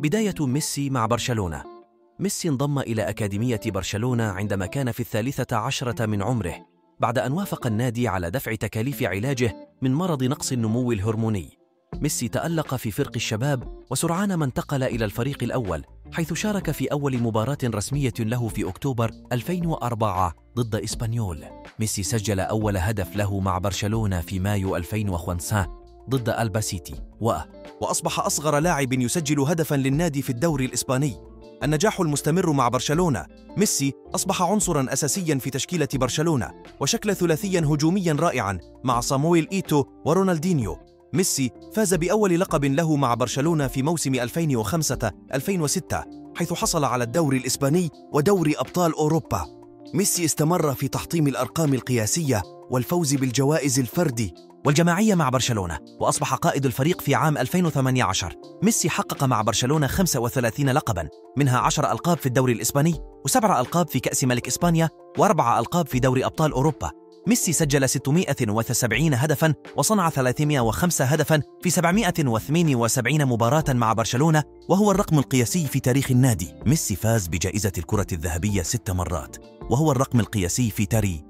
بداية ميسي مع برشلونة. ميسي انضم إلى أكاديمية برشلونة عندما كان في 13 من عمره، بعد أن وافق النادي على دفع تكاليف علاجه من مرض نقص النمو الهرموني. ميسي تألق في فرق الشباب وسرعان ما انتقل إلى الفريق الأول، حيث شارك في أول مباراة رسمية له في أكتوبر 2004 ضد إسبانيول. ميسي سجل أول هدف له مع برشلونة في مايو 2005 ضد ألباسيتي، وأصبح أصغر لاعب يسجل هدفاً للنادي في الدوري الإسباني. النجاح المستمر مع برشلونة. ميسي أصبح عنصراً أساسياً في تشكيلة برشلونة، وشكل ثلاثياً هجومياً رائعاً مع صامويل إيتو ورونالدينيو. ميسي فاز بأول لقب له مع برشلونة في موسم 2005-2006، حيث حصل على الدوري الإسباني ودوري أبطال أوروبا. ميسي استمر في تحطيم الأرقام القياسية والفوز بالجوائز الفردي والجماعية مع برشلونة، وأصبح قائد الفريق في عام 2018. ميسي حقق مع برشلونة 35 لقباً، منها 10 ألقاب في الدوري الإسباني، و7 ألقاب في كأس ملك إسبانيا، و4 ألقاب في دوري أبطال أوروبا. ميسي سجل 670 هدفاً وصنع 305 هدفاً في 778 مباراة مع برشلونة، وهو الرقم القياسي في تاريخ النادي. ميسي فاز بجائزة الكرة الذهبية 6 مرات، وهو الرقم القياسي في تاريخ